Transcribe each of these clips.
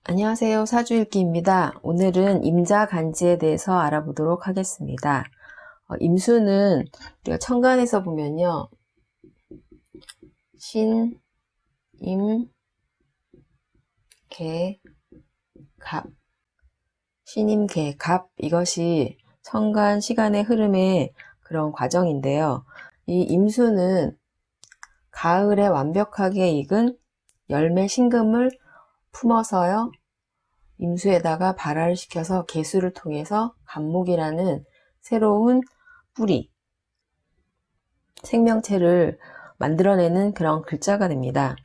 안녕하세요. 사주읽기입니다. 오늘은 임자 간지에 대해서 알아보도록 하겠습니다. 임수는 우리가 천간에서 보면요. 신, 임, 개, 갑. 신임, 개, 갑. 이것이 천간 시간의 흐름의 그런 과정인데요. 이 임수는 가을에 완벽하게 익은 열매 신금을 품어서요. 임수에다가 발화를 시켜서 개수를 통해서 간목이라는 새로운 뿌리, 생명체를 만들어내는 그런 글자가 됩니다.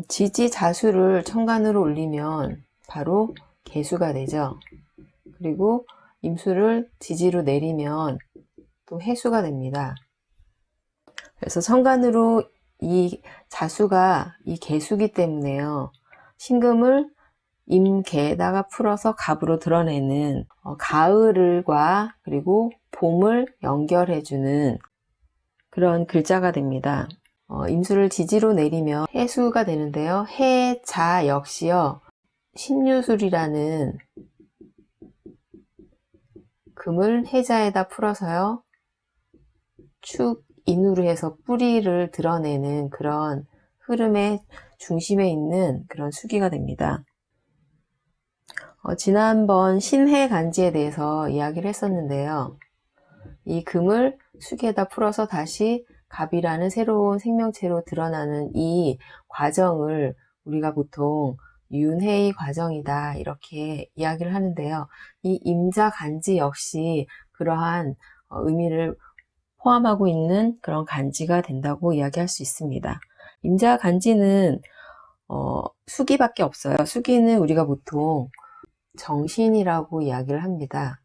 지지자수를 천간으로 올리면 바로 개수가 되죠. 그리고 임수를 지지로 내리면 또 해수가 됩니다. 그래서 천간으로 이 자수가 이 개수기 때문에요. 신금을 임개에다가 풀어서 갑으로 드러내는 가을과 그리고 봄을 연결해주는 그런 글자가 됩니다. 임수를 지지로 내리면 해수가 되는데요. 해자 역시요. 신유술이라는 금을 해자에다 풀어서요. 축인으로 해서 뿌리를 드러내는 그런 흐름의 중심에 있는 그런 수기가 됩니다. 지난번 신해간지에 대해서 이야기를 했었는데요. 이 금을 수기에다 풀어서 다시 갑이라는 새로운 생명체로 드러나는 이 과정을 우리가 보통 윤회의 과정이다 이렇게 이야기를 하는데요. 이 임자간지 역시 그러한 의미를 포함하고 있는 그런 간지가 된다고 이야기할 수 있습니다. 임자간지는 수기밖에 없어요. 수기는 우리가 보통 정신이라고 이야기를 합니다.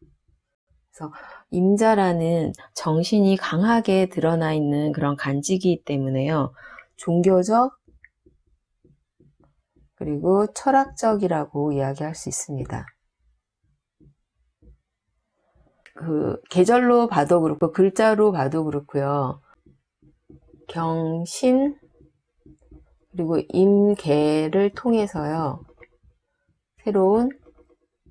그래서 임자라는 정신이 강하게 드러나 있는 그런 간지이기 때문에요. 종교적 그리고 철학적이라고 이야기할 수 있습니다. 계절로 봐도 그렇고 글자로 봐도 그렇고요. 경신 그리고 임계를 통해서요. 새로운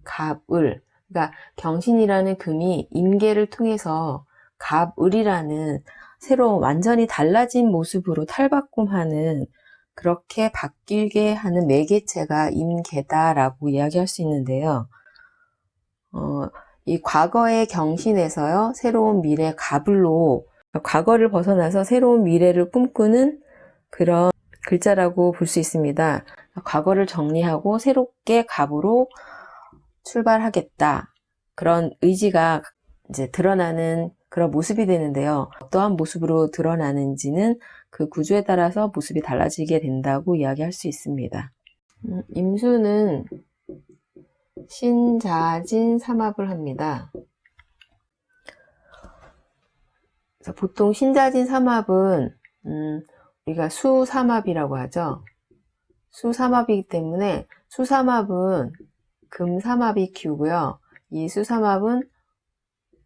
갑을, 그러니까 경신이라는 금이 임계를 통해서 갑을이라는 새로운 완전히 달라진 모습으로 탈바꿈하는 그렇게 바뀌게 하는 매개체가 임계다라고 이야기할 수 있는데요. 이 과거의 경신에서요, 새로운 미래 갑을로 과거를 벗어나서 새로운 미래를 꿈꾸는 그런 글자라고 볼 수 있습니다. 과거를 정리하고 새롭게 갑으로 출발하겠다. 그런 의지가 이제 드러나는 그런 모습이 되는데요. 어떠한 모습으로 드러나는지는 그 구조에 따라서 모습이 달라지게 된다고 이야기할 수 있습니다. 임수는 신자진 삼합을 합니다. 그래서 보통 신자진 삼합은 우리가 수삼합이라고 하죠. 수삼합이기 때문에 수삼합은 금삼합이 키우고요. 이 수삼합은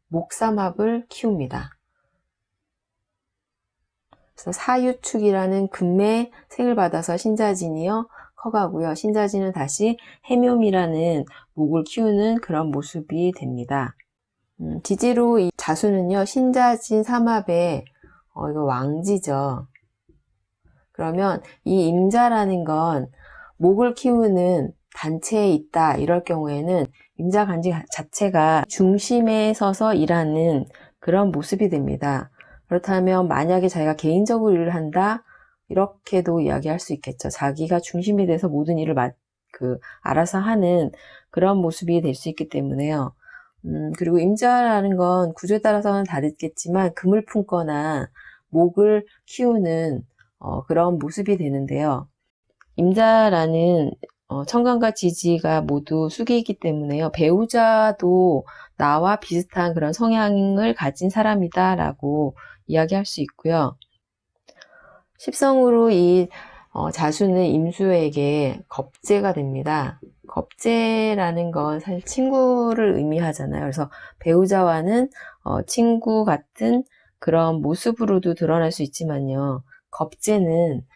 목삼합을 키웁니다. 그래서 사유축이라는 금의 색을 받아서 신자진이요 커가고요. 신자진은 다시 해묘미라는 목을 키우는 그런 모습이 됩니다. 지지로 이 자수는요 신자진 삼합의 이거 왕지죠. 그러면 이 임자라는 건 목을 키우는 단체에 있다 이럴 경우에는 임자간지 자체가 중심에 서서 일하는 그런 모습이 됩니다. 그렇다면 만약에 자기가 개인적으로 일을 한다 이렇게도 이야기할 수 있겠죠. 자기가 중심이 돼서 모든 일을 알아서 하는 그런 모습이 될 수 있기 때문에요. 그리고 임자라는 건 구조에 따라서는 다르겠지만 금을 품거나 목을 키우는 그런 모습이 되는데요. 임자라는 천간과 지지가 모두 수기이기 때문에요. 배우자도 나와 비슷한 그런 성향을 가진 사람이다 라고 이야기할 수 있고요. 십성으로 이 자수는 임수에게 겁재가 됩니다. 겁재라는 건 사실 친구를 의미하잖아요. 그래서 배우자와는 친구 같은 그런 모습으로도 드러날 수 있지만요. 겁재는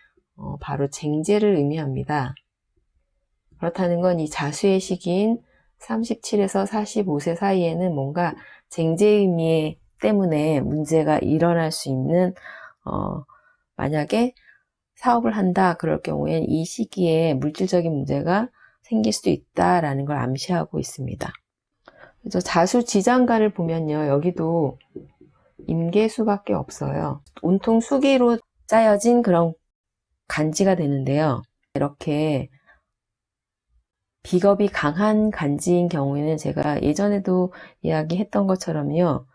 바로 쟁제를 의미합니다. 그렇다는 건 이 자수의 시기인 37에서 45세 사이에는 뭔가 쟁제 의미 때문에 문제가 일어날 수 있는, 만약에 사업을 한다 그럴 경우엔 이 시기에 물질적인 문제가 생길 수도 있다라는 걸 암시하고 있습니다. 그래서 자수지장간을 보면요, 여기도 임계수밖에 없어요. 온통 수기로 짜여진 그런 간지가 되는데요. 이렇게 비겁이 강한 간지인 경우에는 제가 예전에도 이야기했던 것처럼요,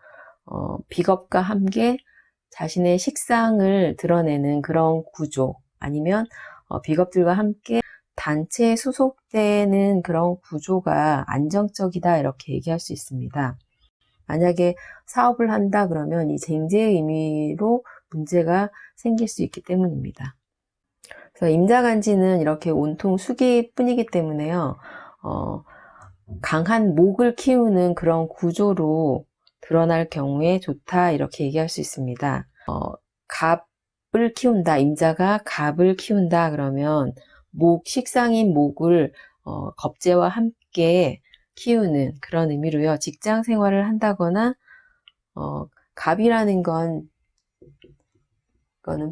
비겁과 함께 자신의 식상을 드러내는 그런 구조, 아니면 비겁들과 함께 단체에 소속되는 그런 구조가 안정적이다 이렇게 얘기할 수 있습니다. 만약에 사업을 한다 그러면 이 쟁제의 의미로 문제가 생길 수 있기 때문입니다. 그래서 임자간지는 이렇게 온통 수기뿐이기 때문에요, 강한 목을 키우는 그런 구조로 드러날 경우에 좋다 이렇게 얘기할 수 있습니다. 갑을 키운다, 임자가 갑을 키운다 그러면 식상인 목을 겁재와 함께 키우는 그런 의미로요. 직장 생활을 한다거나 갑이라는 거는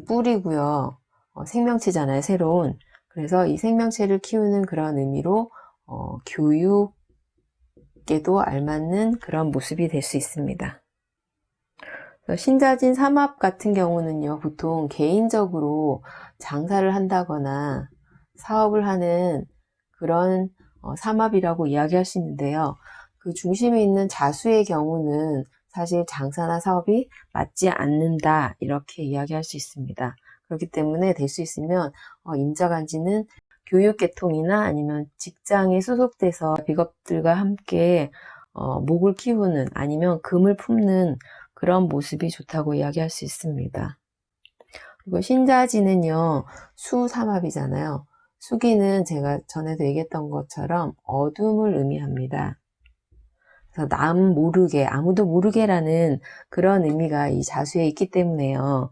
뿔이고요. 생명체잖아요, 새로운. 그래서 이 생명체를 키우는 그런 의미로 교육에도 알맞는 그런 모습이 될 수 있습니다. 신자진 삼합 같은 경우는요, 보통 개인적으로 장사를 한다거나 사업을 하는 그런 삼합이라고 이야기할 수 있는데요. 그 중심에 있는 자수의 경우는 사실 장사나 사업이 맞지 않는다 이렇게 이야기할 수 있습니다. 그렇기 때문에 될 수 있으면 임자간지는 교육계통이나 아니면 직장에 소속돼서 비겁들과 함께 목을 키우는 아니면 금을 품는 그런 모습이 좋다고 이야기할 수 있습니다. 그리고 신자지는요, 수삼합이잖아요. 수기는 제가 전에도 얘기했던 것처럼 어둠을 의미합니다. 그래서 남 모르게, 아무도 모르게라는 그런 의미가 이 자수에 있기 때문에요.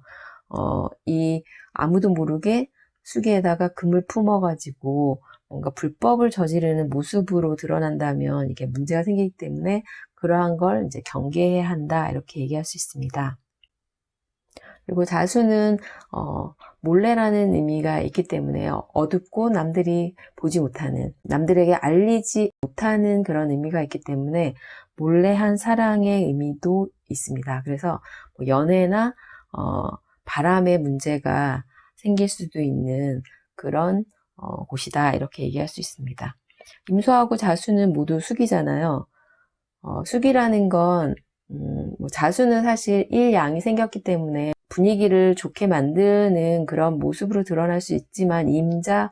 이 아무도 모르게 수기에다가 금을 품어가지고 뭔가 불법을 저지르는 모습으로 드러난다면 이게 문제가 생기기 때문에 그러한 걸 이제 경계해야 한다 이렇게 얘기할 수 있습니다. 그리고 자수는 몰래라는 의미가 있기 때문에 어둡고 남들이 보지 못하는, 남들에게 알리지 못하는 그런 의미가 있기 때문에 몰래 한 사랑의 의미도 있습니다. 그래서 연애나 바람의 문제가 생길 수도 있는 그런 곳이다 이렇게 얘기할 수 있습니다. 임수하고 자수는 모두 수기잖아요. 수기라는 건 자수는 사실 일양이 생겼기 때문에 분위기를 좋게 만드는 그런 모습으로 드러날 수 있지만 임자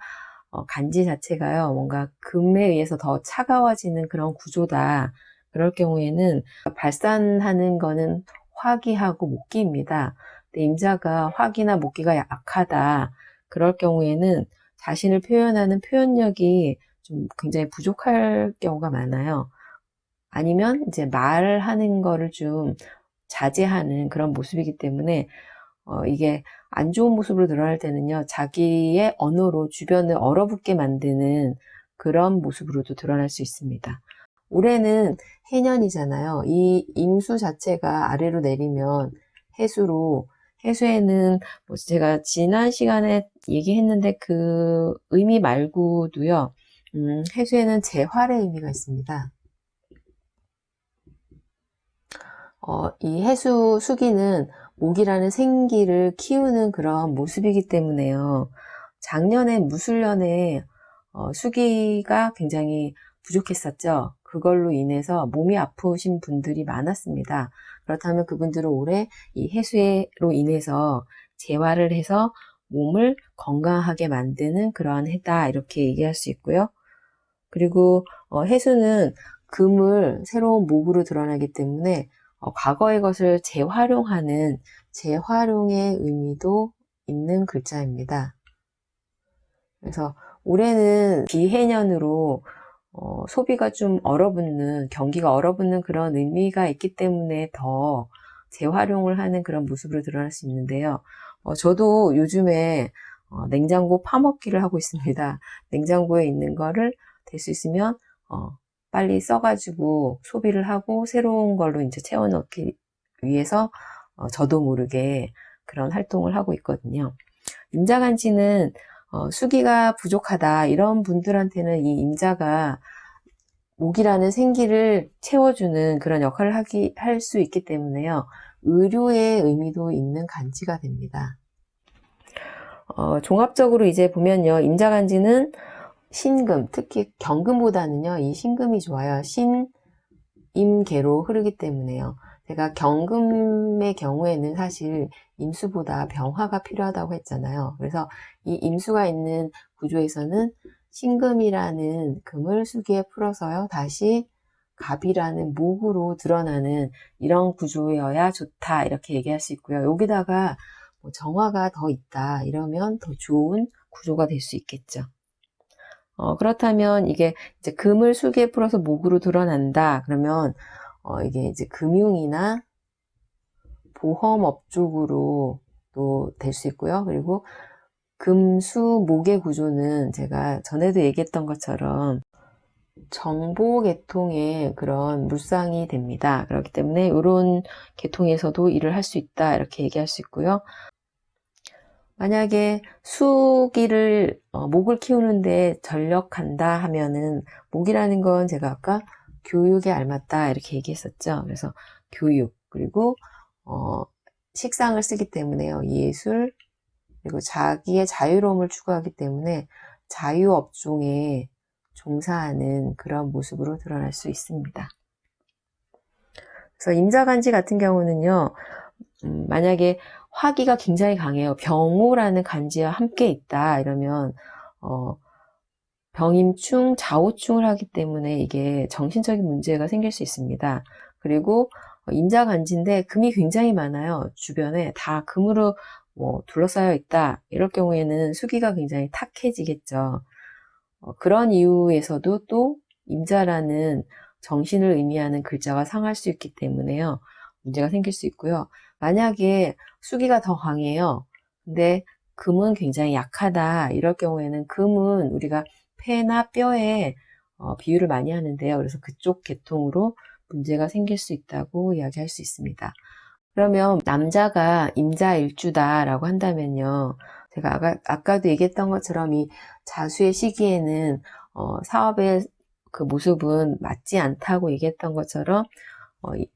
간지 자체가요, 뭔가 금에 의해서 더 차가워지는 그런 구조다. 그럴 경우에는 발산하는 거는 화기하고 목기입니다. 근데 임자가 화기나 목기가 약하다. 그럴 경우에는 자신을 표현하는 표현력이 좀 굉장히 부족할 경우가 많아요. 아니면 이제 말하는 거를 좀 자제하는 그런 모습이기 때문에 이게 안 좋은 모습으로 드러날 때는요, 자기의 언어로 주변을 얼어붙게 만드는 그런 모습으로도 드러날 수 있습니다. 올해는 해년이잖아요. 이 임수 자체가 아래로 내리면 해수에는 제가 지난 시간에 얘기했는데 그 의미 말고도요, 해수에는 재활의 의미가 있습니다. 이 수기는 목이라는 생기를 키우는 그런 모습이기 때문에요. 작년에 무술년에 수기가 굉장히 부족했었죠. 그걸로 인해서 몸이 아프신 분들이 많았습니다. 그렇다면 그분들은 올해 이 해수로 인해서 재활을 해서 몸을 건강하게 만드는 그러한 해다 이렇게 얘기할 수 있고요. 그리고 해수는 금을 새로운 목으로 드러나기 때문에 과거의 것을 재활용하는 재활용의 의미도 있는 글자입니다. 그래서 올해는 비해년으로 소비가 좀 얼어붙는, 경기가 얼어붙는 그런 의미가 있기 때문에 더 재활용을 하는 그런 모습으로 드러날 수 있는데요. 저도 요즘에 냉장고 파먹기를 하고 있습니다. 냉장고에 있는 거를 될 수 있으면 빨리 써가지고 소비를 하고 새로운 걸로 이제 채워넣기 위해서 저도 모르게 그런 활동을 하고 있거든요. 임자간지는 수기가 부족하다 이런 분들한테는 이 임자가 목이라는 생기를 채워주는 그런 역할을 할 수 있기 때문에요. 의료의 의미도 있는 간지가 됩니다. 종합적으로 이제 보면요. 임자간지는 신금, 특히 경금보다는요. 이 신금이 좋아요. 신, 임계로 흐르기 때문에요. 제가 경금의 경우에는 사실 임수보다 병화가 필요하다고 했잖아요. 그래서 이 임수가 있는 구조에서는 신금이라는 금을 수기에 풀어서요. 다시 갑이라는 목으로 드러나는 이런 구조여야 좋다 이렇게 얘기할 수 있고요. 여기다가 정화가 더 있다 이러면 더 좋은 구조가 될 수 있겠죠. 그렇다면 이게 이제 금을 수기에 풀어서 목으로 드러난다 그러면 이게 이제 금융이나 보험업 쪽으로도 될 수 있고요. 그리고 금수목의 구조는 제가 전에도 얘기했던 것처럼 정보 계통의 그런 물상이 됩니다. 그렇기 때문에 이런 계통에서도 일을 할 수 있다 이렇게 얘기할 수 있고요. 만약에 수기를 목을 키우는데 전력한다 하면은 목이라는 건 제가 아까 교육에 알맞다 이렇게 얘기했었죠. 그래서 교육 그리고 식상을 쓰기 때문에요. 예술 그리고 자기의 자유로움을 추구하기 때문에 자유업종에 종사하는 그런 모습으로 드러날 수 있습니다. 그래서 임자간지 같은 경우는요. 만약에 화기가 굉장히 강해요. 병오라는 간지와 함께 있다 이러면 병임충, 좌우충을 하기 때문에 이게 정신적인 문제가 생길 수 있습니다. 그리고 임자간지인데 금이 굉장히 많아요. 주변에 다 금으로 둘러싸여 있다. 이럴 경우에는 수기가 굉장히 탁해지겠죠. 그런 이유에서도 또 임자라는 정신을 의미하는 글자가 상할 수 있기 때문에요. 문제가 생길 수 있고요. 만약에 수기가 더 강해요. 근데 금은 굉장히 약하다. 이럴 경우에는 금은 우리가 폐나 뼈에 비유를 많이 하는데요. 그래서 그쪽 계통으로 문제가 생길 수 있다고 이야기할 수 있습니다. 그러면 남자가 임자일주다라고 한다면요. 제가 아까도 얘기했던 것처럼 이 자수의 시기에는 사업의 그 모습은 맞지 않다고 얘기했던 것처럼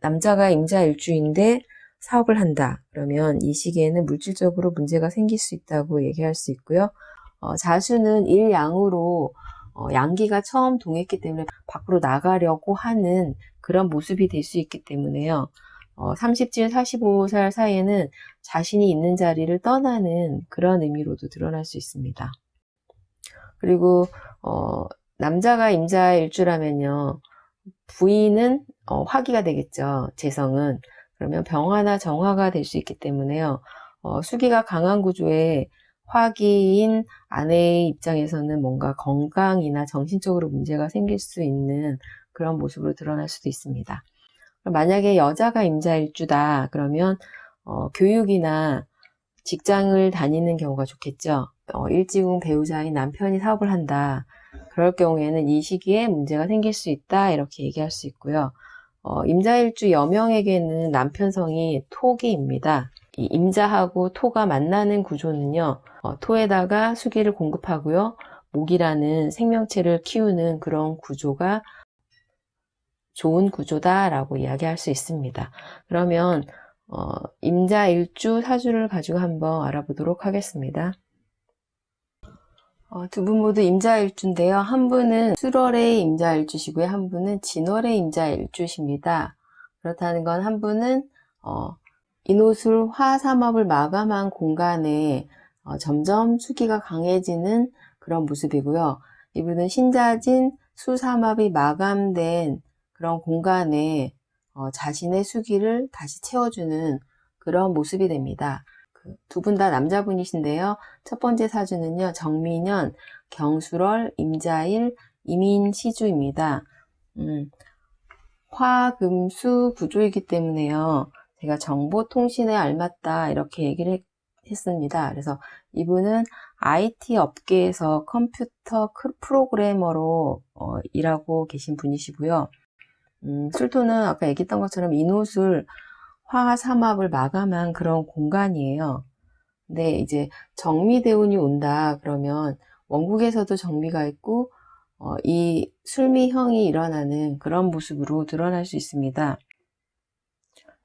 남자가 임자일주인데 사업을 한다. 그러면 이 시기에는 물질적으로 문제가 생길 수 있다고 얘기할 수 있고요. 자수는 일양으로 양기가 처음 동했기 때문에 밖으로 나가려고 하는 그런 모습이 될 수 있기 때문에요. 37, 45살 사이에는 자신이 있는 자리를 떠나는 그런 의미로도 드러날 수 있습니다. 그리고 남자가 임자일주라면요. 부인은 화기가 되겠죠. 재성은. 그러면 병화나 정화가 될 수 있기 때문에요. 수기가 강한 구조에 화기인 아내의 입장에서는 뭔가 건강이나 정신적으로 문제가 생길 수 있는 그런 모습으로 드러날 수도 있습니다. 만약에 여자가 임자일주다 그러면 교육이나 직장을 다니는 경우가 좋겠죠. 일지궁 배우자인 남편이 사업을 한다. 그럴 경우에는 이 시기에 문제가 생길 수 있다 이렇게 얘기할 수 있고요. 임자일주 여명에게는 남편성이 토기입니다. 이 임자하고 토가 만나는 구조는요. 토에다가 수기를 공급하고요. 목이라는 생명체를 키우는 그런 구조가 좋은 구조다라고 이야기할 수 있습니다. 그러면 임자일주 사주를 가지고 한번 알아보도록 하겠습니다. 두 분 모두 임자일주인데요. 한 분은 술월의 임자일주시고요. 한 분은 진월의 임자일주십니다. 그렇다는 건 한 분은 인호술 화삼합을 마감한 공간에 점점 수기가 강해지는 그런 모습이고요. 이분은 신자진 수삼합이 마감된 그런 공간에 자신의 수기를 다시 채워주는 그런 모습이 됩니다. 두 분 다 남자분이신데요. 첫 번째 사주는요. 정민년, 경술월, 임자일, 이민시주입니다. 화금수 구조이기 때문에요. 제가 정보통신에 알맞다 이렇게 얘기를 했습니다. 그래서 이분은 IT 업계에서 컴퓨터 프로그래머로 일하고 계신 분이시고요. 술토는 아까 얘기했던 것처럼 인호술 화삼합을 마감한 그런 공간이에요. 근데 이제 정미대운이 온다 그러면 원국에서도 정미가 있고 이 술미형이 일어나는 그런 모습으로 드러날 수 있습니다.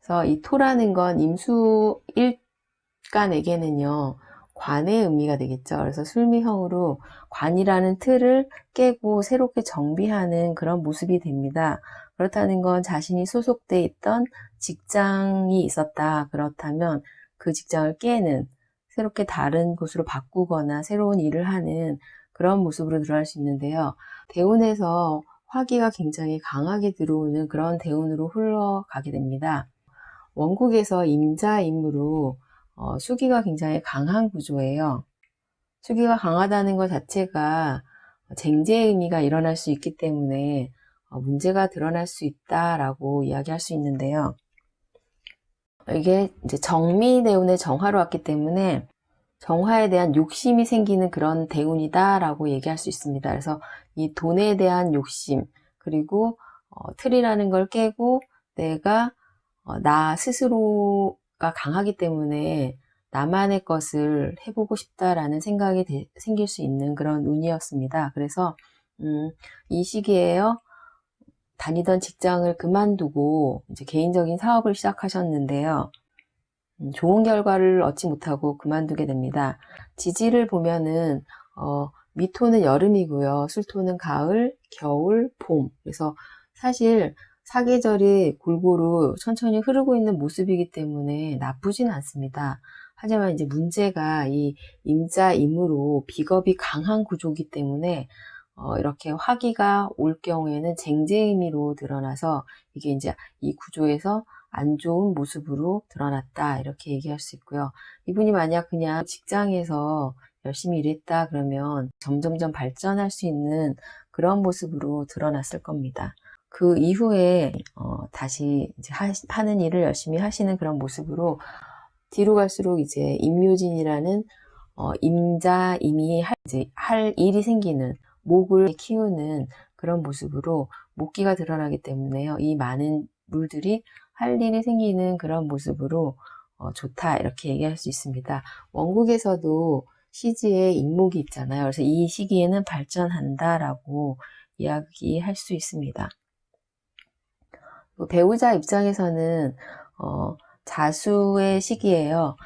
그래서 이 토라는 건 임수일간에게는요 관의 의미가 되겠죠. 그래서 술미형으로 관이라는 틀을 깨고 새롭게 정비하는 그런 모습이 됩니다. 그렇다는 건 자신이 소속돼 있던 직장이 있었다. 그렇다면 그 직장을 깨는, 새롭게 다른 곳으로 바꾸거나 새로운 일을 하는 그런 모습으로 드러날 수 있는데요. 대운에서 화기가 굉장히 강하게 들어오는 그런 대운으로 흘러가게 됩니다. 원국에서 임자임으로 수기가 굉장히 강한 구조예요. 수기가 강하다는 것 자체가 쟁제의 의미가 일어날 수 있기 때문에 문제가 드러날 수 있다라고 이야기할 수 있는데요. 이게 이제 정미대운의 정화로 왔기 때문에 정화에 대한 욕심이 생기는 그런 대운이다라고 얘기할 수 있습니다. 그래서 이 돈에 대한 욕심, 그리고 틀이라는 걸 깨고 내가 나 스스로가 강하기 때문에 나만의 것을 해보고 싶다라는 생각이 생길 수 있는 그런 운이었습니다. 그래서 이 시기에요. 다니던 직장을 그만두고 이제 개인적인 사업을 시작하셨는데요. 좋은 결과를 얻지 못하고 그만두게 됩니다. 지지를 보면은 미토는 여름이고요. 술토는 가을, 겨울, 봄. 그래서 사실 사계절이 골고루 천천히 흐르고 있는 모습이기 때문에 나쁘진 않습니다. 하지만 이제 문제가 이 임자임으로 비겁이 강한 구조이기 때문에 이렇게 화기가 올 경우에는 쟁제의미로 드러나서 이게 이제 이 구조에서 안 좋은 모습으로 드러났다 이렇게 얘기할 수 있고요. 이분이 만약 그냥 직장에서 열심히 일했다 그러면 점점점 발전할 수 있는 그런 모습으로 드러났을 겁니다. 그 이후에 다시 이제 하는 일을 열심히 하시는 그런 모습으로 뒤로 갈수록 이제 임묘진이라는 임자임이 할 일이 생기는, 목을 키우는 그런 모습으로 목기가 드러나기 때문에요. 이 많은 물들이 할 일이 생기는 그런 모습으로 좋다 이렇게 얘기할 수 있습니다. 원국에서도 시지에 임목이 있잖아요. 그래서 이 시기에는 발전한다라고 이야기할 수 있습니다. 배우자 입장에서는 자수의 시기예요.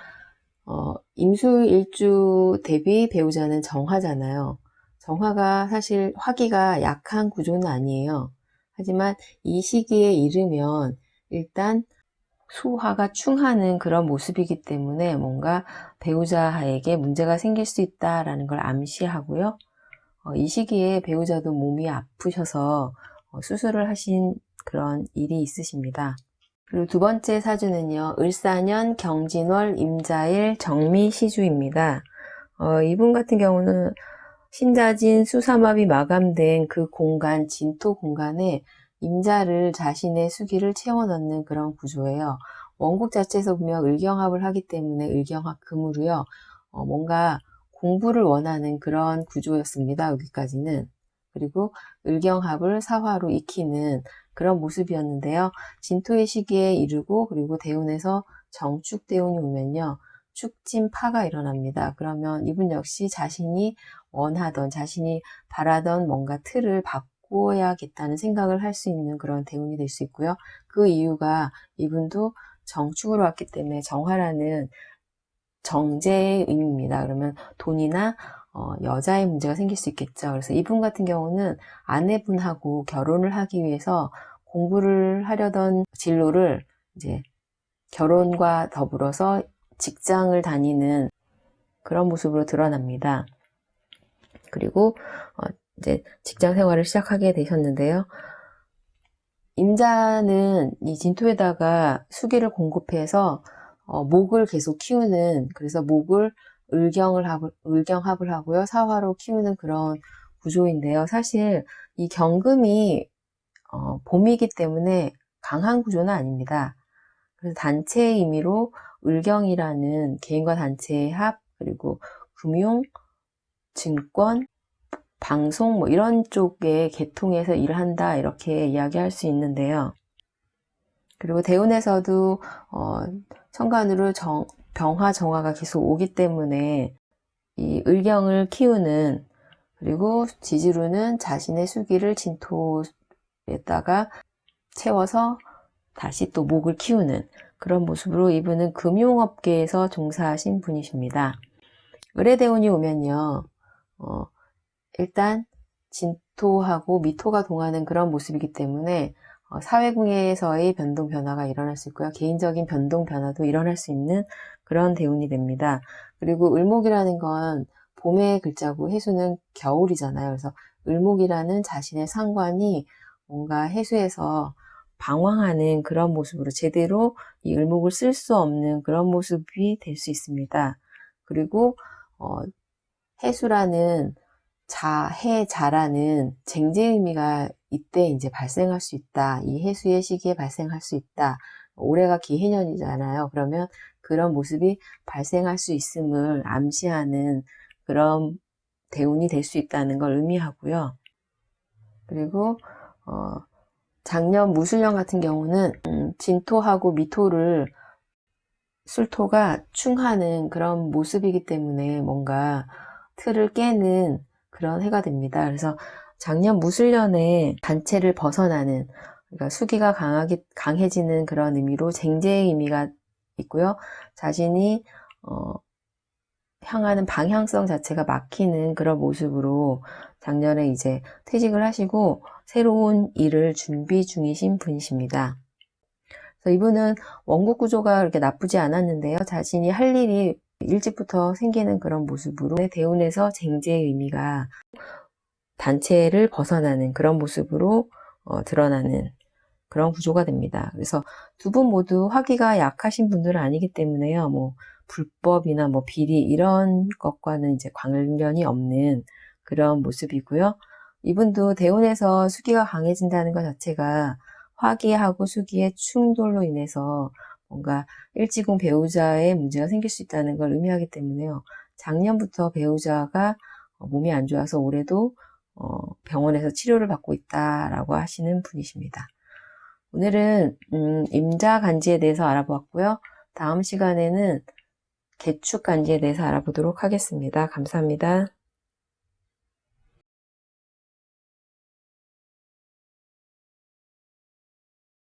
임수일주 대비 배우자는 정화잖아요. 정화가 사실 화기가 약한 구조는 아니에요. 하지만 이 시기에 이르면 일단 수화가 충하는 그런 모습이기 때문에 뭔가 배우자에게 문제가 생길 수 있다라는 걸 암시하고요. 이 시기에 배우자도 몸이 아프셔서 수술을 하신 그런 일이 있으십니다. 그리고 두 번째 사주는요. 을사년 경진월 임자일 정미시주입니다. 이분 같은 경우는 신자진 수삼합이 마감된 그 공간, 진토 공간에 임자를 자신의 수기를 채워 넣는 그런 구조예요. 원국 자체에서 보면 을경합을 하기 때문에 을경합 금으로요. 뭔가 공부를 원하는 그런 구조였습니다. 여기까지는. 그리고 을경합을 사화로 익히는 그런 모습이었는데요. 진토의 시기에 이르고 그리고 대운에서 정축대운이 오면요. 축진파가 일어납니다. 그러면 이분 역시 자신이 원하던, 자신이 바라던 뭔가 틀을 바꿔야겠다는 생각을 할 수 있는 그런 대운이 될 수 있고요. 그 이유가 이분도 정축으로 왔기 때문에 정화라는 정제의 의미입니다. 그러면 돈이나 여자의 문제가 생길 수 있겠죠. 그래서 이분 같은 경우는 아내분하고 결혼을 하기 위해서 공부를 하려던 진로를 이제 결혼과 더불어서 직장을 다니는 그런 모습으로 드러납니다. 그리고 이제 직장 생활을 시작하게 되셨는데요. 임자는 이 진토에다가 수기를 공급해서 목을 계속 키우는, 그래서 목을 을경합을 하고요. 사화로 키우는 그런 구조인데요. 사실 이 경금이 봄이기 때문에 강한 구조는 아닙니다. 그래서 단체의 의미로 을경이라는 개인과 단체의 합, 그리고 금융, 증권, 방송 뭐 이런 쪽의 계통에서 일을 한다 이렇게 이야기할 수 있는데요. 그리고 대운에서도 천간으로 병화 정화가 계속 오기 때문에 이 을경을 키우는, 그리고 지지루는 자신의 수기를 진토에다가 채워서 다시 또 목을 키우는 그런 모습으로 이분은 금융업계에서 종사하신 분이십니다. 을의 대운이 오면요, 일단 진토하고 미토가 동하는 그런 모습이기 때문에 사회궁예에서의 변동 변화가 일어날 수 있고요. 개인적인 변동 변화도 일어날 수 있는 그런 대운이 됩니다. 그리고 을목이라는 건 봄의 글자고 해수는 겨울이잖아요. 그래서 을목이라는 자신의 상관이 뭔가 해수에서 방황하는 그런 모습으로 제대로 이 을목을 쓸 수 없는 그런 모습이 될 수 있습니다. 그리고 해수라는 해자라는 쟁제 의미가 이때 이제 발생할 수 있다. 이 해수의 시기에 발생할 수 있다. 올해가 기해년이잖아요. 그러면 그런 모습이 발생할 수 있음을 암시하는 그런 대운이 될 수 있다는 걸 의미하고요. 그리고 작년 무술년 같은 경우는 진토하고 미토를 술토가 충하는 그런 모습이기 때문에 뭔가 틀을 깨는 그런 해가 됩니다. 그래서 작년 무술년에 단체를 벗어나는, 그러니까 수기가 강해지는 그런 의미로 쟁제의 의미가 있고요. 자신이 향하는 방향성 자체가 막히는 그런 모습으로 작년에 이제 퇴직을 하시고 새로운 일을 준비 중이신 분이십니다. 그래서 이분은 원국 구조가 그렇게 나쁘지 않았는데요. 자신이 할 일이 일찍부터 생기는 그런 모습으로 대운에서 쟁제의 의미가 단체를 벗어나는 그런 모습으로 드러나는 그런 구조가 됩니다. 그래서 두 분 모두 화기가 약하신 분들은 아니기 때문에요. 뭐 불법이나 뭐 비리 이런 것과는 이제 관련이 없는 그런 모습이고요. 이분도 대운에서 수기가 강해진다는 것 자체가 화기하고 수기의 충돌로 인해서 뭔가 일지宫 배우자의 문제가 생길 수 있다는 걸 의미하기 때문에요. 작년부터 배우자가 몸이 안 좋아서 올해도 병원에서 치료를 받고 있다라고 하시는 분이십니다. 오늘은 임자간지에 대해서 알아보았고요. 다음 시간에는 개축간지에 대해서 알아보도록 하겠습니다. 감사합니다.